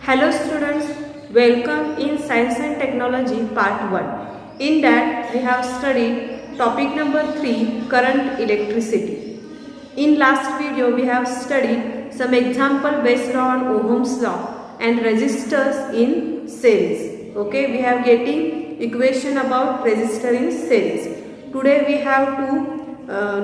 Hello students, welcome in Science and Technology part 1. In that we have studied topic number 3, current electricity. In last video we have studied some example based on Ohm's law and resistors in series. Okay, we have getting equation about resistor in series. Today we have to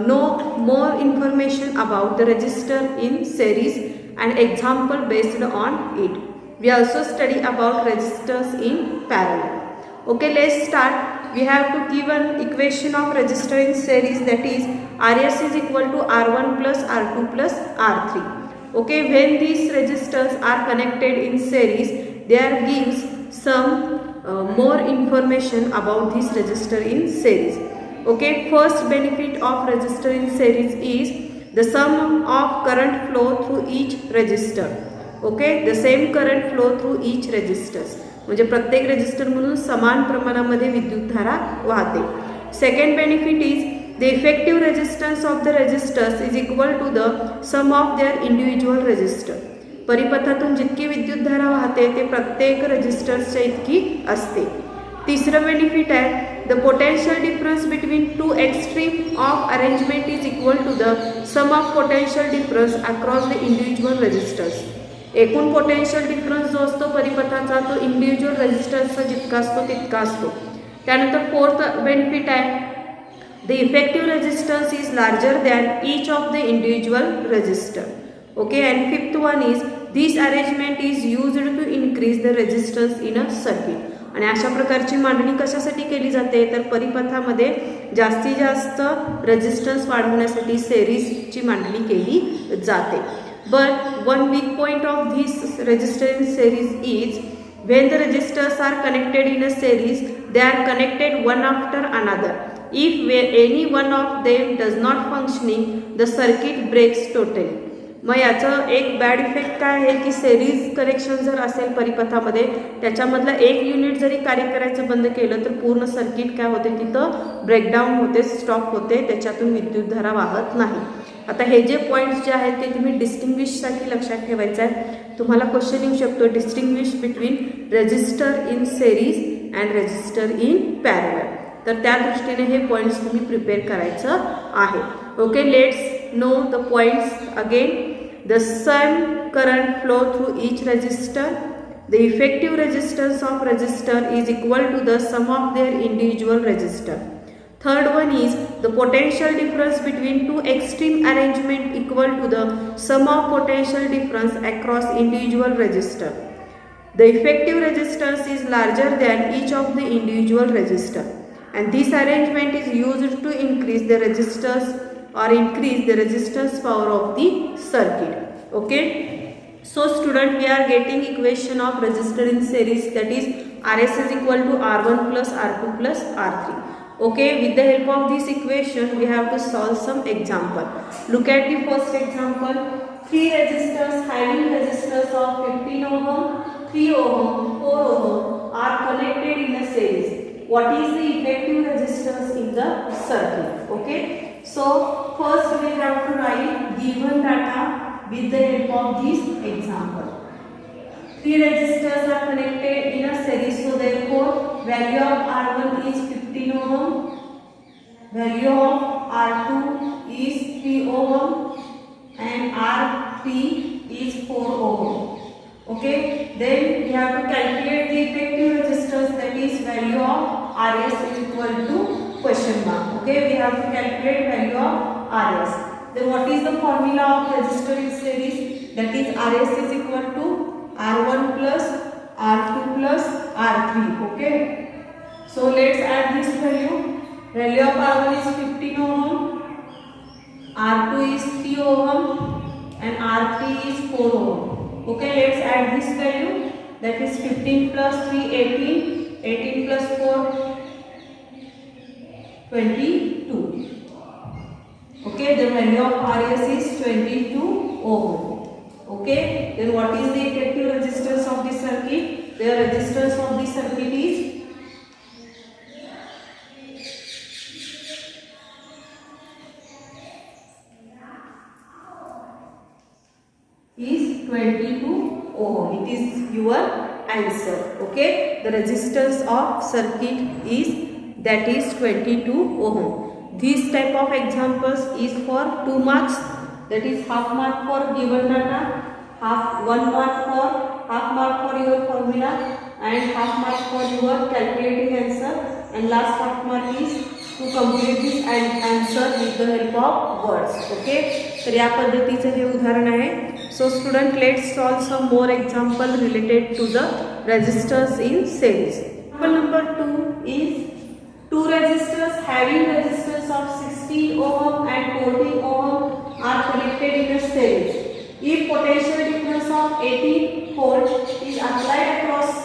know more information about the resistor in series and example based on it. We also study about resistors in parallel. Okay, let's start. We have to give an equation of resistor in series, that is Rs is equal to R1 plus R2 plus R3. Okay, when these resistors are connected in series, there gives some more information about this resistor in series. Okay, first benefit of resistor in series is the sum of current flow through each resistor. Okay, the same current flow through each resistors. म्हणजे प्रत्येक resistor मधून समान प्रमाणामध्ये विद्युतधारा वाहते. Second benefit is the effective resistance of the resistors is equal to the sum of their individual resistor. परिपथातून जितकी विद्युतधारा वाहते ते प्रत्येक रेजिस्टर्सच्या इतकी असते. तिसरं बेनिफिट आहे the potential difference between two extreme of arrangement is equal to the sum of potential difference across the individual resistors. एकूण पोटेन्शियल डिफरन्स जो असतो परिपथाचा तो इंडिव्हिज्युअल रेजिस्टर्सचा जितका असतो तितका असतो. त्यानंतर फोर्थ बेनिफिट आहे the effective resistance is larger than each of the individual resistor. Okay, and fifth one is this arrangement is used to increase the resistance in a circuit. आणि अशा प्रकारची मांडणी कशासाठी केली जाते तर परिपथामध्ये जास्तीत जास्त रेजिस्टन्स वाढवण्यासाठी सेरीजची मांडणी केली जाते. But one weak point of this resistor in series is when the resistors are connected in a series, they are connected one after another. If any one of them does not functioning, the circuit breaks totally. मग याचं एक bad effect काय आहे की series connection जर असेल परिपथामध्ये त्याच्यामधलं एक unit जरी कार्य करायचं बंद केलं तर पूर्ण सर्किट काय होते तिथं ब्रेकडाऊन होते, स्टॉप होते, त्याच्यातून विद्युतधारा वाहत नाही. आता हे जे पॉईंट्स जे आहेत ते तुम्ही डिस्टिंग्विशसाठी लक्षात ठेवायचं आहे. तुम्हाला क्वेश्चन येऊ शकतो distinguish between resistor in series and resistor in parallel. तर त्या दृष्टीने हे पॉईंट्स तुम्ही प्रिपेअर करायचं आहे. Okay, let's know the points again. The sum current flow through each resistor. The effective resistance of resistor is equal to the sum of their individual resistor. Third one is the potential difference between two extreme arrangement equal to the sum of potential difference across individual resistor. The effective resistance is larger than each of the individual resistor, and this arrangement is used to increase the resistors or increase the resistance power of the circuit. Okay, so student, we are getting equation of resistor in series, that is Rs is equal to R1 plus R2 plus R3. Okay, with the help of this equation we have to solve some example. Look at the first example. Three resistors having resistors of 15 ohm, 3 ohm, 4 ohm are connected in a series. What is the effective resistance in the circuit? Okay, so first we have to write given data with the help of this example. Three resistors are connected in a series, so therefore value of R1 is 15 ohm, value of R2 is 3 ohm and R3 is 4 ohm. Okay, then we have to calculate the effective resistance, that is value of Rs is equal to question mark. Okay, we have to calculate value of Rs. Then what is the formula of resistor in series? That is Rs is equal to R1 plus R2 plus R3. Okay, so let's add this value. Value of R1 is 15 ohm, R2 is 3 ohm and R3 is 4 ohm. Okay, let's add this value, that is 15 plus 3 18, 18 plus 4 22. Okay, the value of Rs is 22 ohm. Okay, then what is the effective resistance of the circuit? The resistance of the circuit is 22 ohm. It is your answer. Okay, the resistance of circuit is 22 ohm. This type of examples is for 2 marks, that is half mark for given data, half 1 mark for half mark for your formula, and half mark for your calculating answer, and last half mark is to complete this and answer with the help of words. Okay, तर या पद्धतीचं हे उदाहरण आहे. So student, let's solve some more example related to the resistors in series. Example number 2 is two resistors having resistance of 16 ohm and 14 ohm are connected in a series. If potential difference of 18 volt is applied across,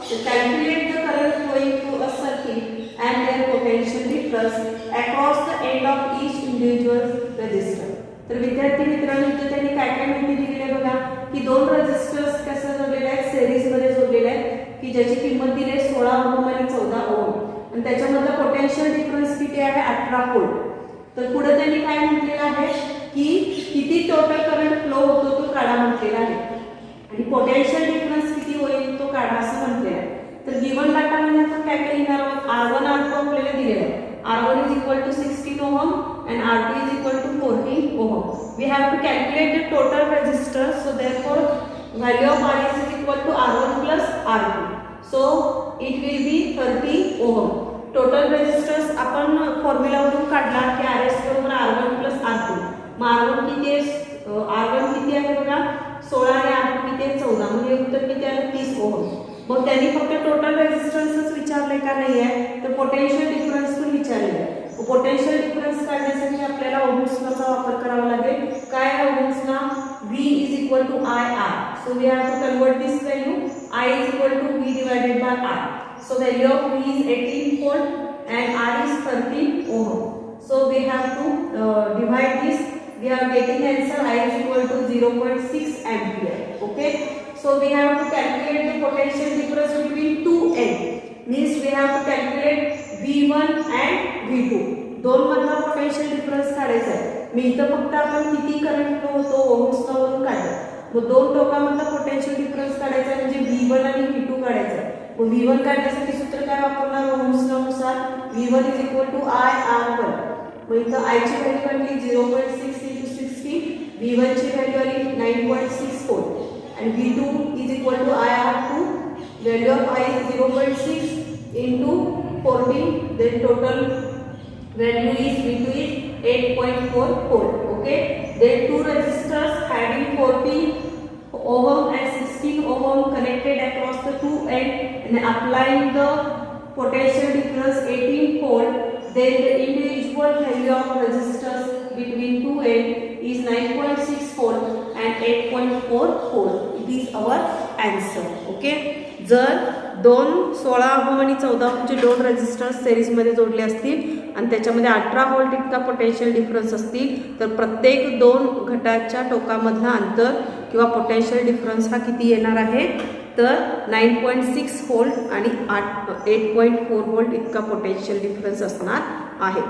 to calculate the current flowing through a circuit and their potential difference across the end of each individual resistor. तर विद्यार्थी मित्रांनो, इथे त्यांनी काय काय माहिती दिली आहे बघा, की दोन रेजिस्टर्स कसे जोडलेले आहेत, सिरीज मध्ये जोडलेले आहेत, की ज्याची किंमत दिली आहे 16 ओम आणि 14 ओम, आणि त्याच्यामधला पोटेन्शियल डिफरन्स किती आहे, 18 व्होल्ट. तर पुढे त्यांनी काय म्हटलेलं आहे की किती टोटल करंट फ्लो होतो तो काढा म्हटलेला आहे, आणि पोटेन्शियल डिफरन्स किती होईल तो काढा असं म्हटलेलं आहे. तर गिवन डाटा मध्ये आपण काय काय लिहिणार आहोत, R1 R2 आपल्याला दिलेलं आहे. R1 is equal to 16 ohm and R2 is equal to 14 ohm. We have to calculate the total resistors, so therefore value of RS is equal to R1 plus R2. So it will be 30 ohm. Total resistors आपण formula वरून काढला की RS बरोबर R1 plus R2. मग R1 किती आहे, R1 किती आहे बघा 16 आणि R2 किती आहे 14, म्हणजे उत्तर किती आलं 30 ओम. मग त्यांनी फक्त टोटल रेजिस्टन्सच विचारले का नाही आहे, तर पोटेन्शियल डिफरन्स पण विचारले आहे. पोटेन्शियल डिफरन्स काढण्यासाठी आपल्याला ओहम्स लॉचा वापर करावा लागेल. काय आहे Ohm's law, V is equal to IR. So we have to convert this value. I is equal to V divided by R. So value of V is 18 volt and R is 13 ohm. So we have to divide this. We are getting answer I is equal to 0.6 ampere. Okay. So we have to calculate the potential difference between two ends. Means we have to calculate V1 and V2. दोन मधला potential difference काढायचा आहे. मी इथं फक्त आपण किती current flow होतो Ohm's law वरून काढलं. मग दोन टोकामधला पोटेन्शियल डिफरन्स काढायचा आहे, म्हणजे V1 आणि V2 काढायचा आहे. मग V1 काढण्यासाठी सूत्र काय वापरणार ओहम्स लॉ नुसार, V1 is equal to IR1. मग इथं I ची व्हॅल्यू काढली 0.6 into 60, V1 ची व्हॅल्यू आली 9.64 and V2 is equal to IR2. Value of I is 0.6 into 14, then total value is V2 is 8.4 volt. Okay, then two resistors having 14 ohm and 16 ohm connected across the two ends and applying the potential difference 18 volt. Then the individual value of resistors between two ends is 9.6 volt and 8.4 volt. It is our answer. Okay, जर 16 ohm आणि 14 ओहमचे दोन resistors सिरीजमध्ये जोडले असतील आणि त्याच्यामध्ये 18 volt इतका potential difference असतील, तर प्रत्येक दोन घटाच्या टोकामधला अंतर किंवा पोटेन्शियल डिफरन्स हा किती येणार आहे, तर 9.6 व्होल्ट आणि 8.4 व्होल्ट इतका पोटेन्शियल डिफरन्स असणार आहे.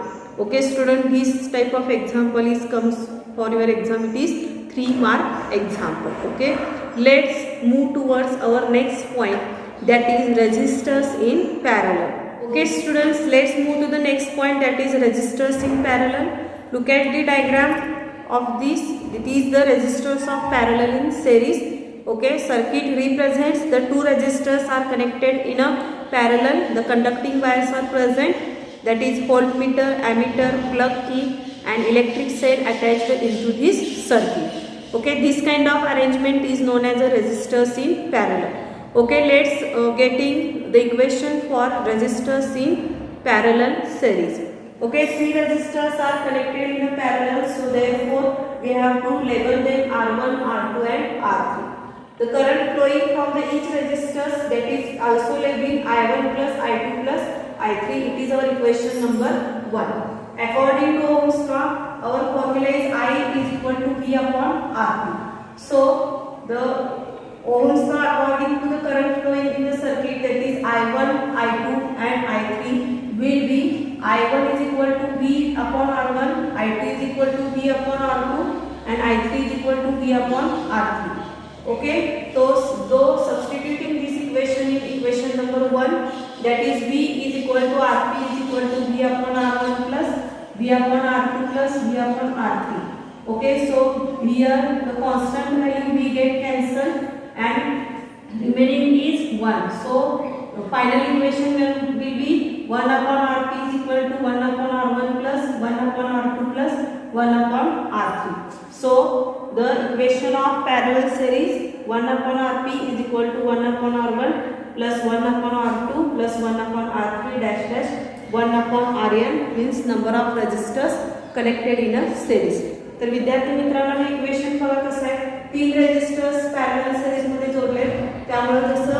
Okay student, this type of example is comes for your exam. It is 3 mark example. Okay, let's move towards our next point, that is resistors in parallel. Okay students, let's move to the next point, that is resistors in parallel. Look at the diagram of this. It is the resistors of parallel in series. Okay, circuit represents the two resistors are connected in a parallel. The conducting wires are present, that is voltmeter, ammeter, plug key and electric cell attached into this circuit. Okay, this kind of arrangement is known as a resistors in parallel. Okay, let's getting the equation for resistors in parallel series. Okay, three resistors are connected in a parallel, so therefore we have to label them R1, R2 and R3. The current flowing from the each resistors, that is also labeled I1 plus I2 plus I3. It is our equation number 1. According to Ohm's law, our formula is I is equal to V upon RP. So the Ohm's law according to the current flowing in the circuit, that is I1, I2 and I3 will be I1 is equal to V upon R1, I2 is equal to V upon R2 and I3 is equal to V upon R3. Okay, so substituting this equation in equation number 1, that is V is equal to Rp is equal to V upon R1 plus V upon R2 plus V upon R3. Okay, so here the constant value we get cancelled and remaining is 1. So the final equation will be 1 upon Rp is equal to 1 upon R1 plus 1 upon R2 plus 1 upon R3. So the equation of parallel series 1 upon Rp is equal to 1 upon R1 plus 1 upon R2 plus 1 upon R3 dash dash 1 upon Rn means number of resistors connected in a series. तर विद्यार्थी मित्रांनो हे equation बघा कसं आहे, 3 resistors parallel series मध्ये जोडले, त्यामुळे जसं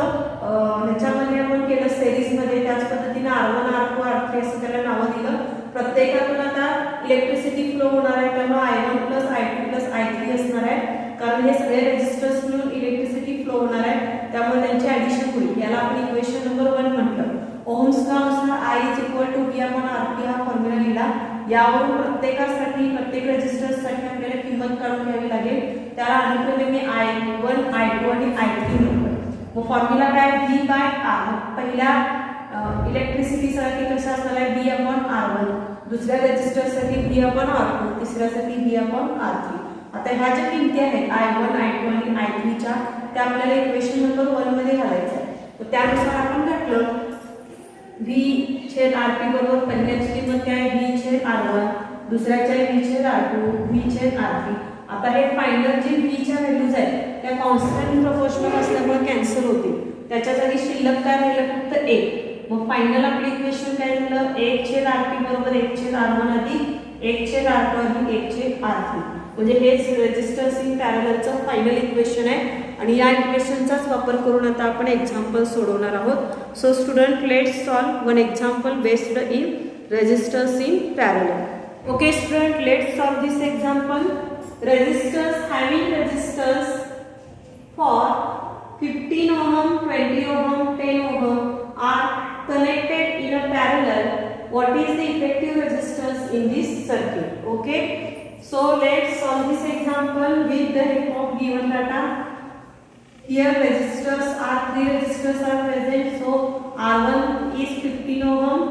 ह्याच्यामध्ये आपण केलं सीरीज मध्ये त्याच पद्धतीने R1 R2 R3 असं त्याला नाव दिलं. प्रत्येकातून आता इलेक्ट्रिसिटी फ्लो होणार आहे, त्यामुळे I1 plus I2 plus I3 असणार आहे, कारण हे सगळे रेजिस्टर्स मिळून इलेक्ट्रिसिटी फ्लो होणार आहे, त्यामुळे त्यांची ॲडिशन होईल. याला आपण इक्वेशन नंबर 1 म्हटलं. ओहम्स लॉ नुसार I is equal to V upon RP हा फॉर्म्युला लिहिला. यावरून प्रत्येक रेजिस्टर्ससाठी आपल्याला किंमत काढून घ्यावी लागेल. त्याला अनुक्रमे मी I1 I2 आणि I3 म्हणतो. मग फॉर्म्युला काय V बाय R. पहिल्या इलेक्ट्रिसिटीसाठी कसं असणार आहे V अपॉन R1, दुसऱ्या रेजिस्टरसाठी V upon R2, तिसऱ्यासाठी V upon R3. आता ह्या ज्या किमती आहेत I1 I2 आणि I3 च्या त्या आपल्याला इक्वेशन नंबर 1 मध्ये घालायचं आहे. तर त्यानुसार आपण घातलं V छेद RP बरोबर पहिल्याची किंमत काय V छेद R1, दुसऱ्याच्या V छेद R2, V छेद R3. आता हे फायनल जे V च्या व्हॅल्यूज आहेत त्या कॉन्स्टंट प्रोपोर्शनल असल्यामुळे कॅन्सल होतील. त्याच्या जागी शिल्लक काय राहिलं फक्त 1. मग फायनल आपलं इक्वेशन काय झालं 1 छेद RP बरोबर 1 छेद R1 अधिक 1 छेद R2 अधिक 1 छेद R3. म्हणजे हेच रेजिस्टर्स इन पॅरललचं फायनल इक्वेशन आहे आणि या इक्वेशनचाच वापर करून आता आपण एक्झाम्पल सोडवणार आहोत. So student let's solve one example based in resistors in parallel. Okay student, let's solve this example. Resistors having resistors for 15 ohm, 20 ohm, 10 ohm are connected in a parallel. What is the effective resistance in this circuit? Okay. So let's solve this example with the help of given data. Here resistors are 3 resistors are present. So R1 is 15 ohm,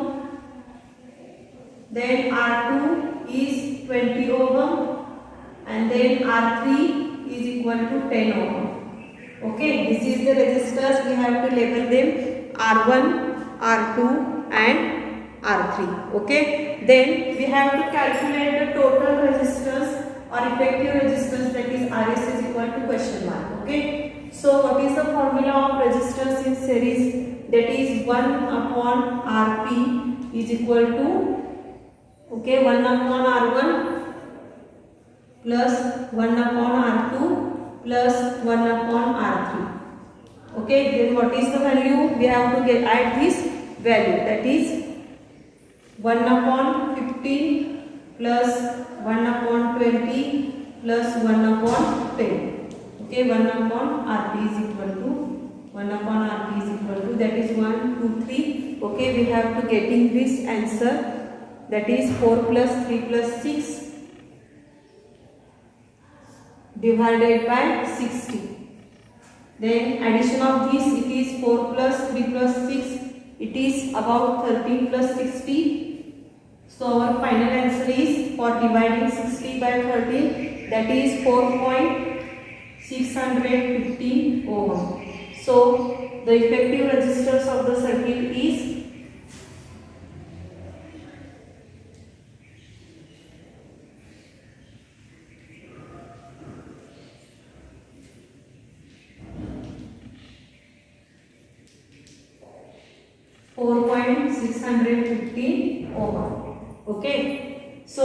then R2 is 20 ohm, and then R3 is equal to 10 ohm. Okay, this is the resistors. We have to label them R1, R2, and R3. Okay, then we have to calculate the total resistors or effective resistance, that is RS is equal to question mark. Okay, so what is the formula of resistors in series? That is 1 upon Rp is equal to 1 upon R1 plus 1 upon R2 plus 1 upon R3. Okay, then what is the value? We have to add this value, that is 1 upon 15 plus 1 upon 20 plus 1 upon 10. Okay, 1 upon Rp is equal to 1 upon Rp is equal to, that is 1, 2, 3. Okay, we have to getting this answer, that is 4 plus 3 plus 6 divided by 60. Then addition of this, it is 4 plus 3 plus 6, it is about 13 plus 60. So our final answer is, for dividing 60 by 13, that is 4.615 ohm. So the effective resistance of the circuit is ohm. Okay, so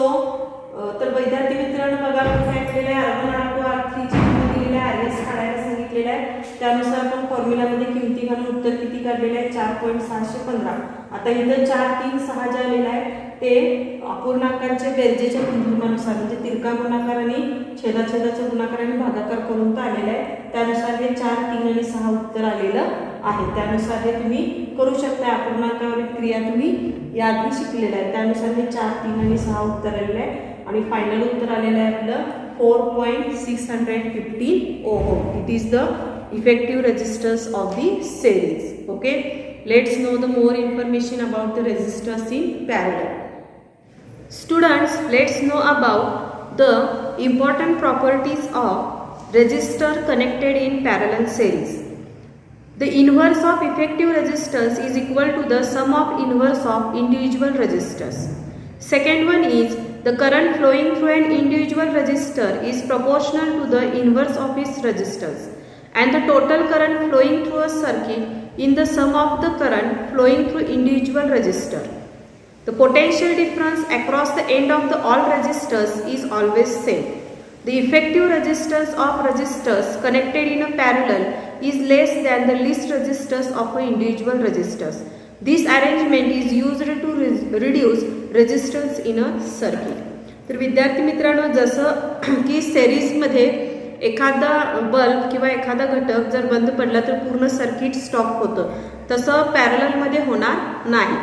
तर विद्यार्थी मित्रांनो बघा आपण काय केलेलं आहे, R1 R2 R3 ची किंमत दिलेली आहे, RS काढायला सांगितलेलं आहे. त्यानुसार आपण फॉर्म्युला मध्ये किमती घालून उत्तर किती काढलेले आहे 4.615. आता इथं 4 3 6 जे आलेलं आहे ते अपूर्णांकांच्या बेरजेच्या गुणधर्मानुसार म्हणजे तिरका गुणाकार आणि छेदाछेदाचा गुणाकार आणि भागाकार करून तो आलेला आहे. त्यानुसार हे 4 3 आणि 6 उत्तर आलेलं आहे. त्यानुसार हे तुम्ही करू शकता. अपूर्णांकावरील क्रिया तुम्ही याआधी शिकलेल्या आहे. त्यानुसार हे 4 3 आणि 6 उत्तर आलेलं आहे आणि फायनल उत्तर आलेलं आहे आपलं 4.615 ohm. It is the effective resistance of the series. Okay, let's know the more information about the resistors in parallel. Students, let's know about the important properties of resistor connected in parallel series. The inverse of effective resistance is equal to the sum of inverse of individual resistors. Second one is the current flowing through an individual resistor is proportional to the inverse of its resistance, and the total current flowing through a circuit in the sum of the current flowing through individual resistor. The potential difference across the end of the all resistors is always same. The effective resistance of resistors connected in a parallel is less than the least resistance of an individual resistors. This arrangement is used to reduce resistance in a circuit. तर विद्यार्थी मित्रांनो, जसं की सेरीजमध्ये एखादा bulb किंवा एखादा घटक जर बंद पडला तर पूर्ण सर्किट स्टॉप होतं, तसं पॅरललमध्ये होणार नाही.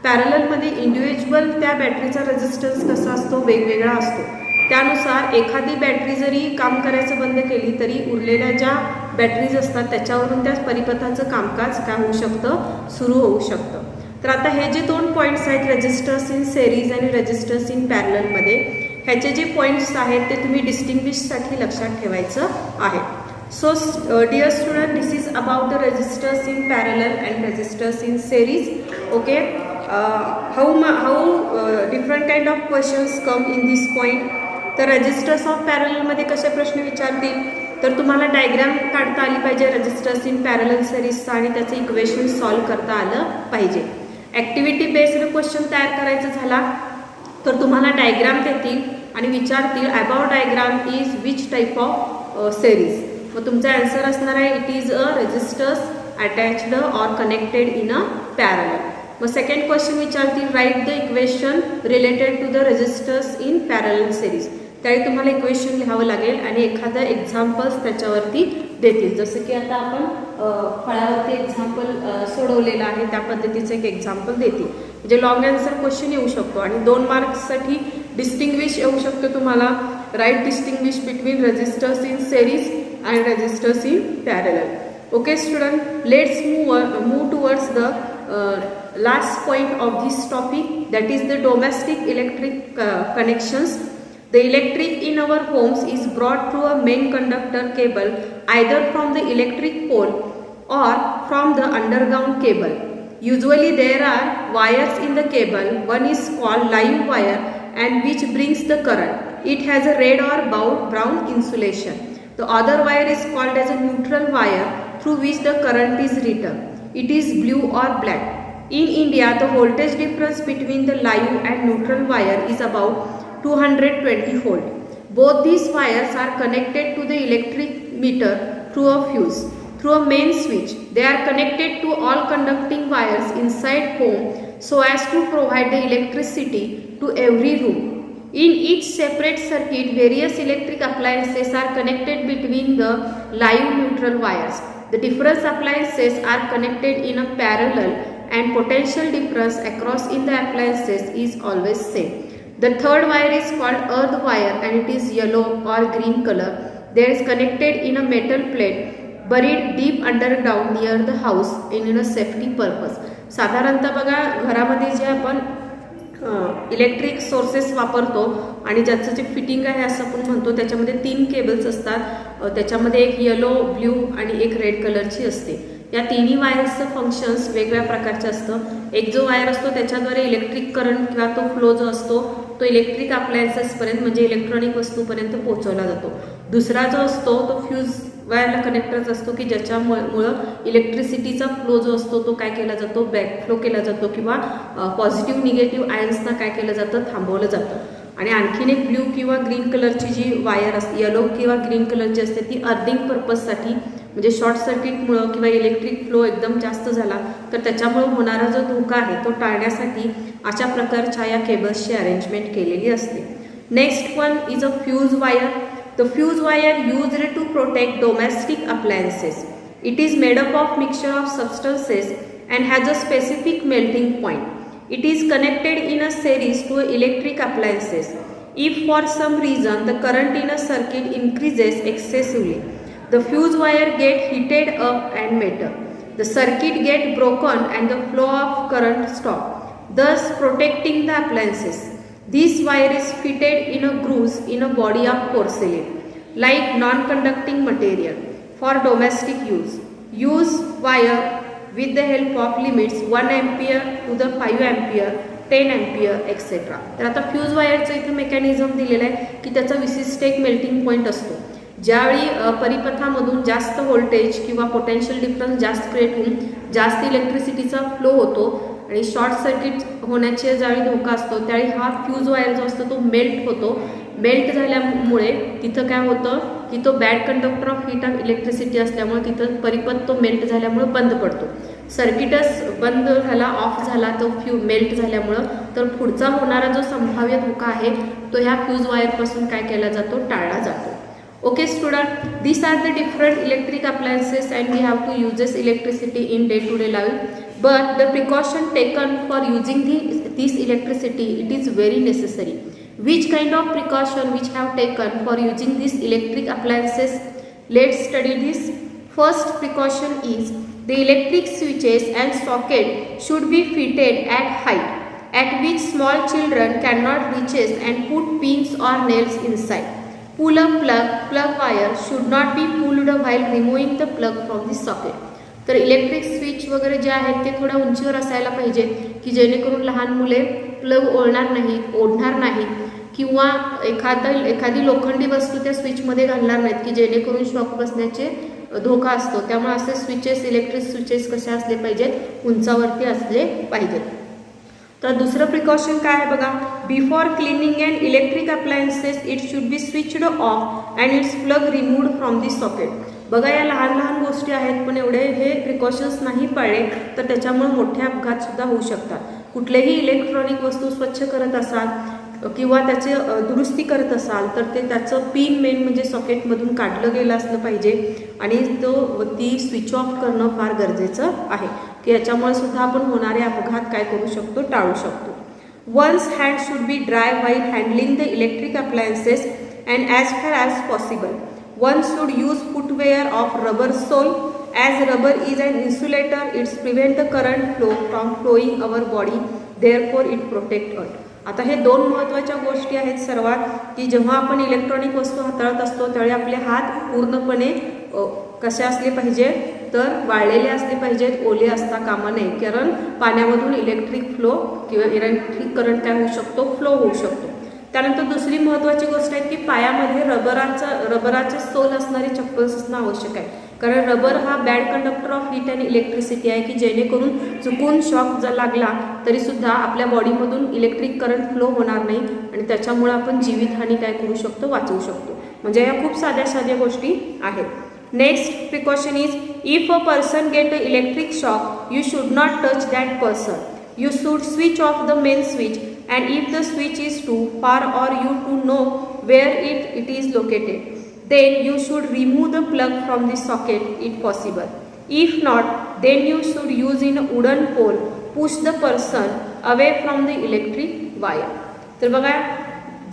पॅरललमध्ये इंडिव्हिज्युअल त्या बॅटरीचा रेजिस्टन्स कसा असतो, वेगवेगळा असतो. त्यानुसार एखादी बॅटरी जरी काम करायचं बंद केली तरी उरलेल्या ज्या बॅटरीज असतात त्याच्यावरून त्या परिपथाचं कामकाज काय होऊ शकतं, सुरू होऊ शकतं. तर आता हे जे दोन पॉईंट्स आहेत, रेजिस्टर्स इन सेरीज आणि रेजिस्टर्स इन पॅरललमध्ये, ह्याचे जे पॉईंट्स आहेत ते तुम्ही डिस्टिंग्विशसाठी लक्षात ठेवायचं आहे. So dear student, this is about the resistors in parallel and resistors in series. Okay, how different kind of questions come in this point. तर रेजिस्टर्स ऑफ पॅरललमध्ये कसे प्रश्न विचारतील, तर तुम्हाला डायग्राम काढता आली पाहिजे रेजिस्टर्स इन पॅरलल सिरीजचा आणि त्याचं इक्वेशन सॉल्व करता आलं पाहिजे. ॲक्टिव्हिटी बेस्ड क्वेश्चन तयार करायचा झाला तर तुम्हाला डायग्राम देतील आणि विचारतील about diagram is which type of series. मग तुमचा आन्सर असणार आहे it is a resistors attached or connected in a parallel. मग सेकंड क्वेश्चन विचारतील write the equation related to the resistors in parallel series. त्यावेळी तुम्हाला इक्वेशन लिहावं लागेल आणि एखादं एक्झाम्पल्स त्याच्यावरती देतील. जसं की आता आपण फळावरती एक्झाम्पल सोडवलेलं आहे त्या पद्धतीचं एक एक्झाम्पल देतील. म्हणजे लॉंग आन्सर क्वेश्चन येऊ शकतो आणि 2 मार्क्ससाठी डिस्टिंग्विश येऊ शकतो तुम्हाला. Right distinguish between resistors in series and resistors in parallel. Okay student, let's move towards the last point of this topic, that is the domestic electric connections. The electric in our homes is brought through a main conductor cable either from the electric pole or from the underground cable. Usually there are wires in the cable. One is called live wire and which brings the current. It has a red or brown insulation. The other wire is called as a neutral wire through which the current is written. It is blue or black. In India, the voltage difference between the live and neutral wire is about 220 volt. Both these wires are connected to the electric meter through a fuse. Through a main switch, they are connected to all conducting wires inside home so as to provide the electricity to every room. In each separate circuit, various electric appliances are connected between the live neutral wires. The different appliances are connected in a parallel and potential difference across in the appliances is always same. The third wire is called earth wire and it is yellow or green color. There is connected in a metal plate buried deep underground near the house in a safety purpose. साधारणतः बघा घरामध्ये जे आपण electric sources वापरतो आणि ज्याचं जे fitting आहे असं आपण म्हणतो, त्याच्यामध्ये 3 केबल्स असतात. त्याच्यामध्ये एक येलो, ब्ल्यू आणि एक रेड कलरची असते. या तिन्ही वायर्सचं फंक्शन्स वेगवेगळ्या प्रकारचे असतं. एक जो वायर असतो त्याच्याद्वारे इलेक्ट्रिक करंट किंवा तो फ्लो जो असतो तो इलेक्ट्रिक अप्लायन्सेसपर्यंत म्हणजे इलेक्ट्रॉनिक वस्तूपर्यंत पोहोचवला जातो. दुसरा जो असतो तो फ्यूज वायरला कनेक्टरच असतो की ज्याच्यामुळं इलेक्ट्रिसिटीचा फ्लो जो असतो तो काय केला जातो, बॅक फ्लो केला जातो किंवा पॉझिटिव्ह निगेटिव्ह आयन्सना काय केलं जातं, थांबवलं जातं. आणि आणखीन एक ब्ल्यू किंवा ग्रीन कलरची जी वायर असते, येलो किंवा ग्रीन कलरची असते, ती अर्थिंग पर्पजसाठी म्हणजे शॉर्ट सर्किटमुळं किंवा इलेक्ट्रिक फ्लो एकदम जास्त झाला तर त्याच्यामुळं होणारा जो धोका आहे तो टाळण्यासाठी अशा प्रकारच्या या केबल्सची अरेंजमेंट केलेली असते. Next one is a fuse wire. The fuse wire used to protect domestic appliances. It is made up of mixture of substances and has a specific melting point. It is connected in a series to electric appliances. If for some reason the current in a circuit increases excessively, the fuse wire get heated up and metal. The circuit get broken and the flow of current stop, thus protecting the appliances. This wire is fitted in a grooves in a body of porcelain, like non-conducting material for domestic use. Use wire with the help of limits 1 ampere to the 5 ampere, 10 ampere etc. तर आता fuse वायरचं इथे mechanism दिलेलं आहे की त्याचा विशिष्ट एक melting point असतो. ज्यावेळी परिपथामधून जास्त व्होल्टेज किंवा पोटेन्शियल डिफरन्स जास्त क्रिएट होऊन जास्त इलेक्ट्रिसिटीचा फ्लो होतो आणि शॉर्ट सर्किट होण्याचे ज्यावेळी धोका असतो त्यावेळी हा फ्यूज वायर जो असतो तो मेल्ट होतो. मेल्ट झाल्यामुळे तिथं काय होतं की तो bad conductor of heat of electricity असल्यामुळे तिथं परिपथ तो मेल्ट झाल्यामुळे बंद पडतो. सर्किटच बंद झाला, ऑफ झाला तो मेल्ट झाल्यामुळं, तर पुढचा होणारा जो संभाव्य धोका आहे तो ह्या फ्यूज वायरपासून काय केला जातो, टाळला जातो. Okay student, these are the different electric appliances and we have to use this electricity in day-to-day life. But the precaution taken for using this electricity, it is very necessary. Which kind of precaution which have taken for using these electric appliances? Let's study this. First precaution is the electric switches and socket should be fitted at height at which small children cannot reach and put pins or nails inside. Pull-up plug wire should not be pulled while removing the plug from the socket. तर electric switch वगैरे जे आहेत ते थोड्या उंचीवर असायला पाहिजे की जेणेकरून लहान मुले प्लग ओढणार नाहीत किंवा एखादी लोखंडी वस्तू त्या स्विचमध्ये घालणार नाहीत की जेणेकरून शॉक बसण्याचे धोका असतो. त्यामुळे असे स्विचेस, इलेक्ट्रिक स्विचेस कसे असले पाहिजेत, उंचावरती असले पाहिजेत. तर दुसरं प्रिकॉशन काय आहे बघा, before cleaning and electric appliances it should be switched off and it's plug removed from the socket. बघा या लहान लहान गोष्टी आहेत पण एवढे हे प्रिकॉशन्स नाही पाळले तर त्याच्यामुळे मोठे अपघात सुद्धा होऊ शकतात. कुठलेही इलेक्ट्रॉनिक वस्तू स्वच्छ करत असाल किंवा त्याचे दुरुस्ती करत असाल तर ते त्याचं पिन मेन म्हणजे सॉकेटमधून काढलं गेलं असलं पाहिजे आणि ती स्विच ऑफ करणं फार गरजेचं आहे की याच्यामुळे सुद्धा आपण होणारे अपघात काय करू शकतो, टाळू शकतो. Once hand should be dry while handling the electric appliances and as far as possible one should use footwear of rubber sole as rubber is an insulator. Its prevent the current flow from flowing our body, therefore it protect us. आता हे दोन महत्त्वाच्या गोष्टी आहेत सर्वात की जेव्हा आपण इलेक्ट्रॉनिक वस्तू हाताळत असतो त्यावेळी आपले हात पूर्णपणे कसे असले पाहिजे तर वाळलेले असले पाहिजेत, ओले असता कामा नये. कारण पाण्यामधून इलेक्ट्रिक फ्लो किंवा इलेक्ट्रिक करंट काय होऊ शकतो, फ्लो होऊ शकतो. त्यानंतर दुसरी महत्त्वाची गोष्ट आहे की पायामध्ये रबराचे सोल असणारी चप्पल्स असणं आवश्यक आहे. कारण रबर हा bad conductor of heat and electricity आहे की जेणेकरून चुकून शॉक जर लागला तरीसुद्धा आपल्या बॉडीमधून इलेक्ट्रिक करंट फ्लो होणार नाही आणि त्याच्यामुळे आपण जीवितहानी काय करू शकतो, वाचवू शकतो. म्हणजे या खूप साध्या गोष्टी आहेत. Next precaution is if a person get a electric shock you should not touch that person. You should switch off the main switch and if the switch is too far or you to know where it is located, then you should remove the plug from the socket if possible. If not, then you should use in a wooden pole, push the person away from the electric wire. तर बघा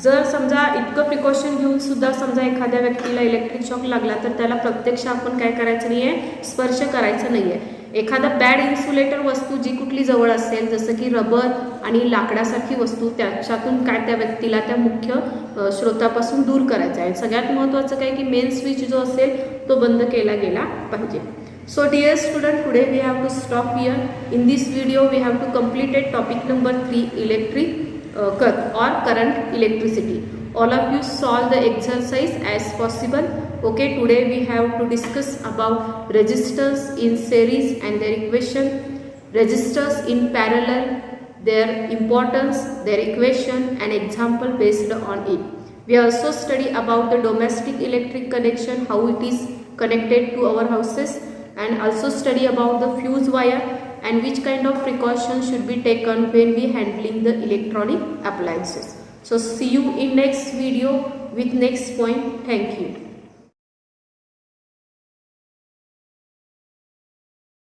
जर समजा इतकं precaution घेऊन सुद्धा समजा एखाद्या व्यक्तीला इलेक्ट्रिक शॉक लागला तर त्याला प्रत्यक्ष आपण काय करायचं नाही आहे, स्पर्श करायचं नाही आहे. एखादा बॅड इन्सुलेटर वस्तू जी कुठली जवळ असेल जसं की रबर आणि लाकडासारखी वस्तू त्याच्यातून काय त्या व्यक्तीला त्या मुख्य स्रोतापासून दूर करायचं आहे. सगळ्यात महत्त्वाचं काय की मेन स्विच जो असेल तो बंद केला गेला पाहिजे. So dear student, today we have to stop here. In this video we have to complete topic number 3, electric or current electricity. All of you solve the exercise as possible. Okay, today we have to discuss about resistors in series and their equation, resistors in parallel, their importance, their equation and example based on it. We also study about the domestic electric connection, how it is connected to our houses, and also study about the fuse wire and which kind of precautions should be taken when we handling the electronic appliances. So see you in next video with next point. Thank you.